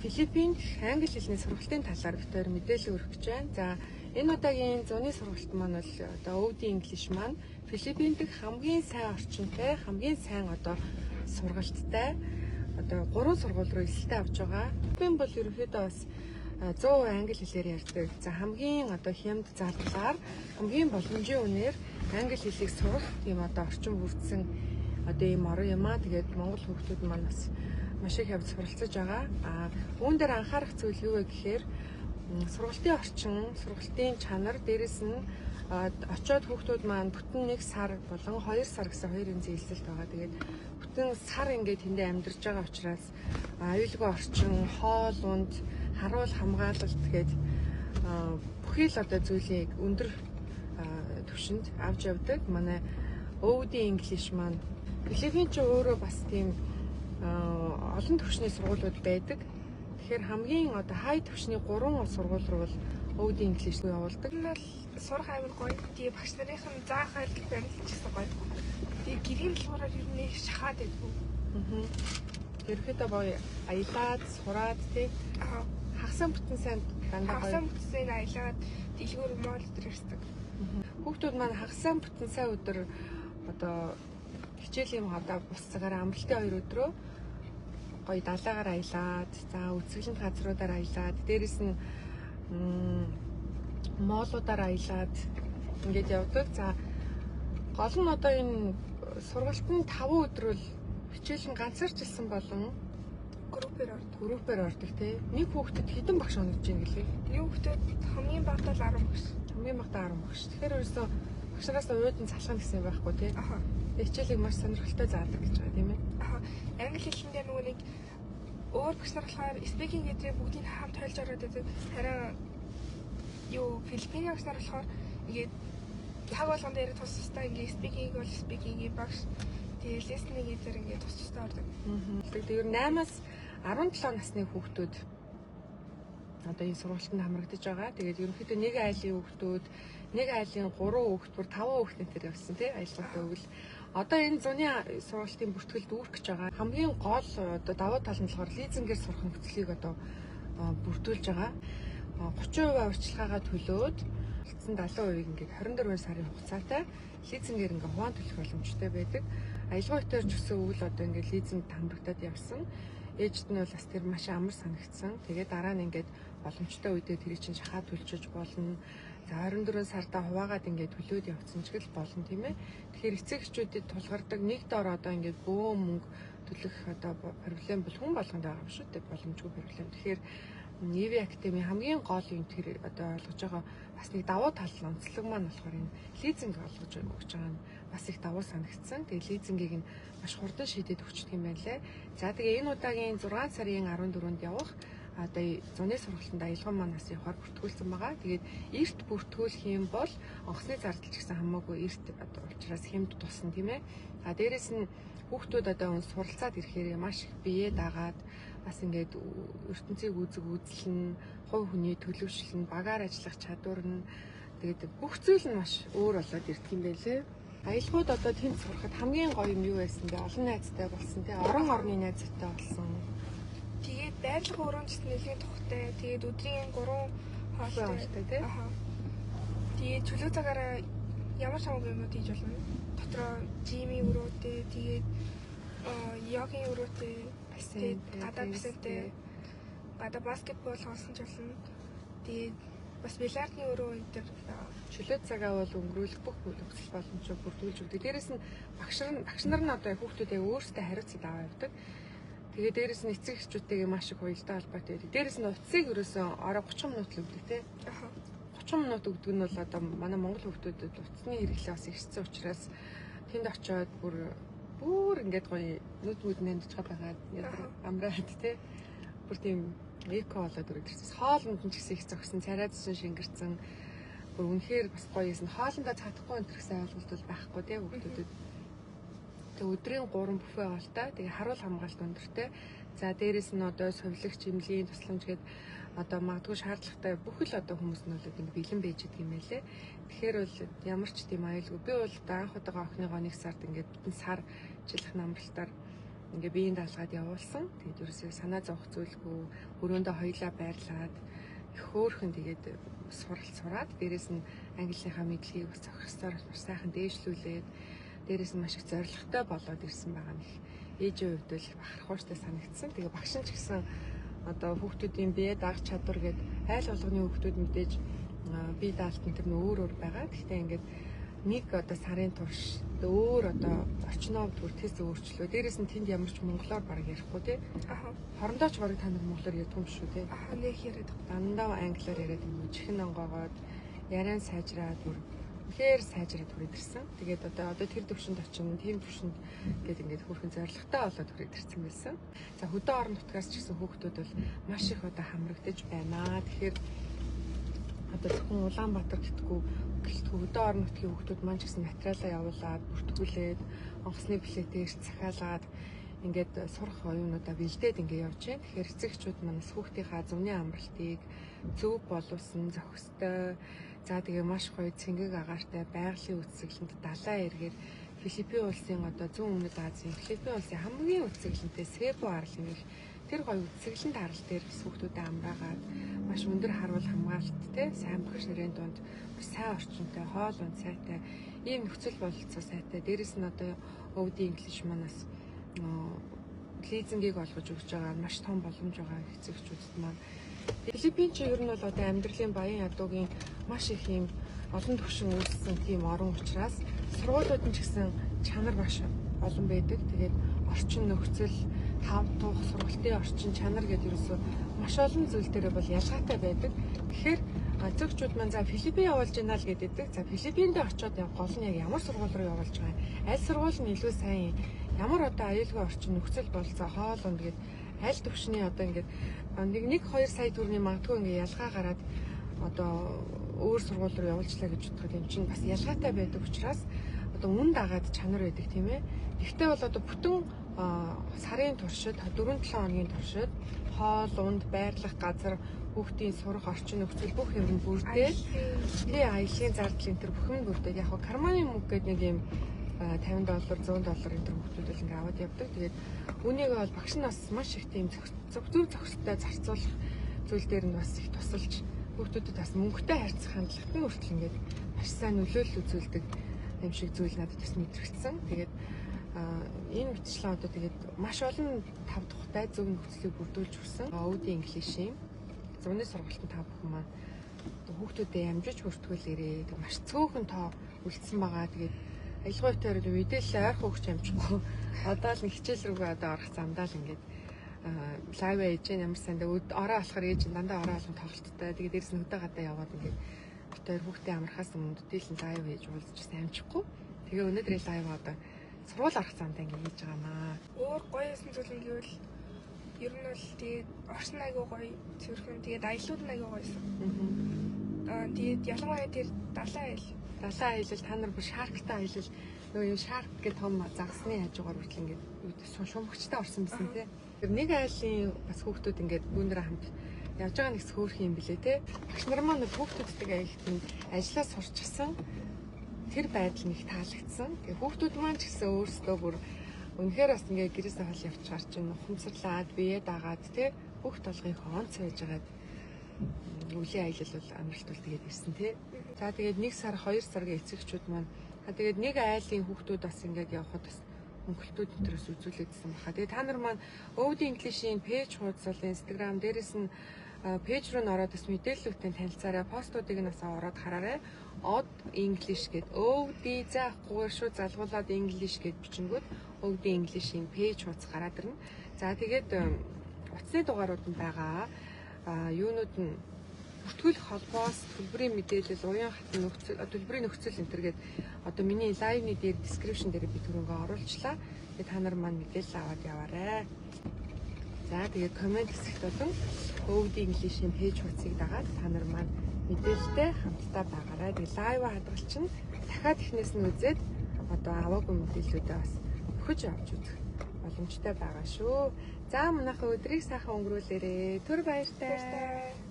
Филиппинд англи хэлний сургалтын талаар битээр мэдээлэл өргөх гэж байна. За энэ удаагийн зуны сургалт маань бол одоо OD English маань Филиппинд хамгийн сайн орчинтай, хамгийн сайн одоо сургалттай одоо 3 сургууль руу эсэлтээ авч байгаа. Филиппин бол ерөнхийдөө бас 100% англи хэлээр ярьдаг. За хамгийн одоо хямд зардалаар хамгийн боломжийн үнээр англи хэлийг сурах тийм одоо орчин бүрдсэн одоо ийм орон юм аа. Тэгээд монгол хүүхдүүд маань бас маш их явж суралцж байгаа. Үүн дээр анхаарах зүйл юу вэ гэхээр сургалтын орчин, сургалтын чанар, дээрэс нь очиод хүүхдүүд маань бүтэн 1 сар болон 2 сар гэсэн хоёрын зээлсэлт байгаа. Тэгээд бүтэн сар ингээд тэндээ амьдарч байгаа учраас аюулгүй орчин, хоол унд, харуул хамгаалалт тэгээд бүхий л одоо зүйлийг өндөр түвшинд авч явдаг. Манай OD English маань Филиппин ч өөрөө бас тийм олон түвшний сургуулиуд байдаг. Тэгэхээр хамгийн одоо хай түвшний 3 сургууль руу бол OD English руу явуулдаг. Энэ бол сурах аймаг гоё. Тэгээ багш нарын заах хайлт баримтлаж гэсэн гоё. Тэгээ гэрийн болохоор ер нь их шахаад байдгүй. Ерөөхдөө гоё аялаад, сураад тий. Хагасан бүтэн сайн дандаа гоё. Хагасан бүтэн сайн аялаад дэлгүүр мол өдр ирдэг. Хүүхдүүд маань хагасан бүтэн сайн өдөр одоо хичээлийн одоо бус цагаараа амралтын 2 өдрөө гоё далайгаар аялаад, за үзэсгэлэнт газруудаар аялаад, дээрэс нь моолуудаар аялаад ингээд явдаг. За гол нь одоо энэ сургалтын 5 өдрөл хичээл нь ганцаарчилсан болон группээр ордог тий. Нэг хүүхдэд хэдэн багш оногдож ийн гэлээ? Нэг хүүхдэд хамгийн багтаа 10 багш. Хамгийн багтаа 10 багш. Тэгэхээр ерөөсөө багшараас уудан залхах гэсэн юм байхгүй тий. Хичээлийг маш сонирхолтой заадаг гэж байгаа тийм ээ. Англи хэлэндээ нөгөө нэг өөр багш нар болохоор speaking гэдэг бүгдийг хамт хойлж ороод байдаг. Харин юу Филиппиний багш нар болохоор ингээд цаг болгон дээр тус тустай ингээд speaking бол speaking-ийн багш, тэгээ listening гэдэг ингээд тус тустай ордог. Тэгэхээр 8-аас 17 насны хүүхдүүд одоо энэ сургалтанд хамрагдаж байгаа. Тэгээд ерөнхийдөө нэг айлын хүүхдүүд, нэг айлын 3 хүүхдүүд, 5 хүүхдийн төр явсан тий аялалтай өвөл. Одоо энэ зуны сургалтын бүртгэлд үүрэх гэж байгаа. Хамгийн гол одоо давуу тал нь болохоор лизингээр сурах нөхцөлийг одоо бүрдүүлж байгаа. 30% урьдчилгаагаа төлөөд 70% ингээд 24 сарын хугацаатай лизингээр ингээд хуваан төлөх боломжтой байдаг. Аялал хөтөлбөр ч гэсэн өвөл одоо ингээд лизинг хамрагдаад явсан. Ээжд нь бол бас тэр маш амар санагдсан. Тэгээд дараа нь ингээд боломжтой үедээ тэр чинь шахаад төлчөж болно. За 24 сартаа хуваагаад ингээд төлөөд явцсан ч гэл болно тийм ээ. Тэгэхээр эцэг эхчүүдэд тулгардаг нэг дор одоо ингээд бөө мөнгө төлөх одоо проблем бол хүн болгонд байгаа юм шүү дээ. Боломжгүй проблем. Тэгэхээр EV Academy хамгийн гол юм тэр одоо ойлгож байгаа бас нэг давуу тал онцлог маань болохоор энэ лизинг олгож өгч байгаа нь бас их давуу санагдсан. Тэгээ лизингийг нь маш хурдан шийдээд өгчдөг юм байна лээ. За тэгээ энэ удаагийн 6 сарын 14-нд явах одоо зуны сургалтанд аялал маань бас явахаар бүртгүүлсэн байгаа. Тэгээд эрт бүртгүүлэх юм бол онгоцны зардал ч гэсэн хамаагүй эрт одоо учраас хэмд тусна тийм ээ. Дээрээс нь хүүхдүүд одоо суралцаад ирэхээр маш их бие даагаад бас ингээд ертөнцийг үзэлнэ, хувь хүний төлөвшлөн, багаар ажиллах чадвар нь тэгээд бүх зүйл нь маш өөр болоод ирдэг юм байлээ. Аялгууд одоо тэнд сурахад хамгийн гоё юм юу байсан бэ? Олон найзтай болсон тий, орон орны найзтай болсон. Тэгээд байрлал өрөөнд нэлийн тухтай. Тэгээд өдрийн 3 хоолтой тий. Тэгээд чөлөө цагаараа ямар самаг юмуд хийж болно? Дотроо жимийн өрөөтэй, тэгээд йогийн өрөөтэй, бассейн, гадаа бассейнтэй, гадаа баскетбол хоосон ч болно. Тэгээд бас бильярдны өрөө энэ төр чөлөө цагаа бол өнгөрүүлэх бүх нөхцөл боломжийг бүрдүүлж өгдөг. Дээрээс нь багш нар нь одоо хүүхдүүдээ өөрсдөө хариуцлага аваа явдаг. Тэгээд дээрээс нь эцэг эхчүүдтэйгээ маш их уялдаа холбоотой байдаг. Дээрээс нь утсыг ерөөсөн орой 30 минут л өгдөг тий. 30 минут өгдөг нь бол одоо манай монгол хүүхдүүдэд утасны хэрэглээ бас ихсэн учраас тэнд очиод бүр ингээд гоё нүд нэмдэж байгаа амраад тий. Бүр тийм эко болоод өргөдөрсөн. Хоолнд нь ч гэсэн их зогсон, царайдсан, шингэрсэн. Бүр үнэхээр бас гоё юм. Хоолндоо цатахгүй энэ гэсэн ойлголт бол байхгүй тий хүүхдүүдэд. Тэг өдрийн 3 бүфэ болтой. Тэгээ харуул хамгаалт өндөртэй. За дээрэс нь одоо совилогч, эмнэлгийн тусламж гээд одоо магадгүй шаардлагатай бүх л одоо хүмүүс нь бол ингэ бэлэн байж идэг юм байлээ. Тэгэхээр бол ямар ч тийм аюулгүй. Би бол анх удаага охиныгоо 1 сард ингээд бүтэн сар жилх намралтаар ингээ биеийн даалгаад явуулсан. Тэгээд ерөөсөө санаа зовох зүйлгүй өрөөндөө хоёлаа байрлаад их хөөрхөн тэгээд сураад дээрэс нь английнхаа мэдлэгийг бас зохисоор маш сайхан дээшлүүлээд дээрэс нь маш их зоригтой болоод ирсэн байгаа нь ээжийн хувьд л бахархууштай санагдсан. Тэгээ багш нь ч гэсэн одоо хүүхдүүдийн бие даах чадвар гээд айл болгоны хүүхдүүд мэдээж бие даалт нь тэр нь өөр байгаа. Гэхдээ ингээд нэг одоо сарын турш өөр одоо орчноо бүртээс өөрчлөө. Дээрээс нь тэнд ямар ч монголоор бараг ярихгүй тий. Хорондоо ч бараг та нар монголоор ярьдаг юм шүү тий. Нэг яриад дандаа англиар яриад юм. Чихэн онгоогоод яриан сайжраад бүр үнэхээр сайжраад хүрээд ирсэн. Тэгээд одоо тэр төвшөнд очино, тийм төвшөнд гээд ингээд хөрхэн зоригтой болоод хүрээд ирсэн байсан. За хөдөө орон нутгаас ч гэсэн хүүхдүүд бол маш их одоо хамрагдаж байна. Тэгэхээр одоо зөвхөн Улаанбаатар гэтгүү хөдөө орон нутгийн хүүхдүүд маань ч гэсэн материалаа явуулаад бүртгүүлээд онгоцны билетээр захиалгаад ингээд сурах оюунуудаа бэлдээд ингээд явж байна. Тэгэхээр эцэгчүүд манаас хүүхдийнхаа зуны амралтыг зөв боловсон зохистой. За тэгээ маш гоё цэнгэг агаартай байгалийн үтсгэлэнд далайн эргээр Филиппин улсын одоо зүүн өмнөд Азийн Филиппин улсын хамгийн үтсгэлэнтэй Себу арлын их тэр гоё үтсгэлэнт арал дээр хүүхдүүдэд амраагаад маш өндөр харуул хамгаалттай сайн бохир ширээн донд сайн орчинтой хоол унд сайтай ийм нөхцөл бололцоо сайтай дээрэс нь одоо өвдийн инглиш манаас лизингийг олгож өгч байгаа маш том боломж байгаа эцэгчүүдэд маань Филиппин ч ер нь бол одоо амьдралын баян ядуугийн маш их юм олон төвшин үүссэн тийм орон учраас сургуулиуд нь ч гэсэн чанар маш олон байдаг. Тэгээд орчин нөхцөл тав тух сургалтын орчин чанар гэдэг ерөөсөө маш олон зүйл дээр бол ялгаатай байдаг. Тэгэхээр эцэгчүүд маань за Филиппин явуулж байна л гэдэг. За Филиппинд очиод гол нь яг ямар сургууль руу явуулж байгаа юм? Аль сургууль нь илүү сайн? Ямар одоо аюулгүй орчин нөхцөл болцоо хоол унд гэдэг аль төвшний одоо ингээд 1-2 сая төгрөгийн магадгүй ингээд ялгаа гараад одоо өөр сургууль руу явуулчлаа гэж бодоход юм чинь бас ялгаатай байдаг учраас одоо үн дагаад чанар байдаг тийм ээ. Гэхдээ бол одоо бүтэн сарын туршид 4-7 хоногийн туршид хоол унд байрлах газар хүүхдийн сурах орчин нөхцөл бүх юм бүрдээд тий аялын зардал энэ төр бүхэн бүрдээд яг хаа карманы мөнгө гэдэг нэг юм $50 $100 энэ төр хүүхдүүд л ингээд аваад явдаг. Тэгээд үүнийг бол багш нь бас маш их тийм зөв зохистой зарцуулах зүйл дээр нь бас их тусалж хүүхдүүдэд бас мөнгөтэй харьцах хандлагат нь хүртэл ингээд маш сайн нөлөөлөл үзүүлдэг юм шиг зүйл надад бас мэдрэгдсэн. Тэгээд энэ мэтчлэн одоо тэгээд маш олон тав тухтай зөв нөхцөлийг бүрдүүлж өгсөн. Өвдийн инглишийн зуны сургалтын тав бүхэн маань хүүхдүүдэд амжиж бүртгүүлээрээ маш цөөхөн тоо үлдсэн байгаа. Тэгээд аялгаутай мэдээлэл ойрхон өгч амжихгүй. Одоо л нэг хичээл рүүгээ одоо орох замдаа л ингээд лайв ээж ямар сайн ороо болохоор ээж дандаа ороо олон тоглолттой. Тэгээд дээрс нь хөдөө гадаа яваад ингээд битээр хүүхдээ амархаас өмнө дээлэн лайв ээж уулзчихсан амжихгүй. Тэгээ өнөөдрийн лайв одоо сургууль арах замдаа ингээд хийж байгаамаа. Өөр гоёсэн зүйл нь гэвэл ер нь бол тэгээд орчин аягүй гоё цэвэрхэн тэгээд аялууд нь аягүй гоёсэн. Тэгээд ялангуяа тэр далайн аялал та нар бүр шарктай аялал нөгөө юм шарк гэх том загсны хажуугаар хүртэл ингээд шумгчтай орсон байсан тий. Тэр нэг айлын бас хүүхдүүд ингээд бүүнэрээ хамт явж байгаа нэгс хөөх юм блэ тий. Багш нар маань хүүхдүүдтэйгээ ихтэн ажиллаа сурчсан тэр байдал нэг таалагдсан. Тэгээ хүүхдүүд маань ч гэсэн өөрсдөө бүр үнэхээр бас ингээд гэрээсээ хол явчихаар чинь ухамсарлаад бие дагаад тий бүх толгойн онц байж байгаад үлийн аялал бол амралт бол тэгээд ирсэн тий. За тэгээд 1 сар 2 саргийн эцэгчүүд маань тэгээд нэг айлын хүүхдүүд бас ингээд явхад бас хөнгөлтүүд өдрөөс үзүүлээдсэн баха. Тэгээд та нар маань өвдийн инглишийн пэйж хуудас бол Instagram дээрээс нь пэйж руу н ороод бас мэдээллүүдтэй танилцаарай. Постуудыг нь бас ороод хараарай. Odd English гэдэг өвдий заахгүйгээр шүү залгуулад English гэж бичингүүд өвдийн инглишийн пэйж хуудас гараад ирнэ. За тэгээд утасны дугаарууд нь байгаа. Юунууд нь бүртгүүлэх холбоос төлбөрийн мэдээлэл, уян хатан нөхцөл, төлбөрийн нөхцөл энэ төргээд одоо миний лайвны дээр description дээр би түрүүнгээ оруулчлаа. Тэгээд та нар маань мэдээлэл аваад яваарай. За тэгээд комент хэсэгт болон өвдийн инглишийн пэйж хуудсыг дагаад та нар маань мэдээлэлтэй хамтдаа байгаарай. Тэгээд лайв хадгалч нь дахиад ихнээс нь үзээд одоо аваагүй мэдээллүүдээ бас өгч авч үзэх боломжтой байгаа шүү. За манайхаа өдрийг сайхан өнгөрүүлээрэй. Түр баяртай.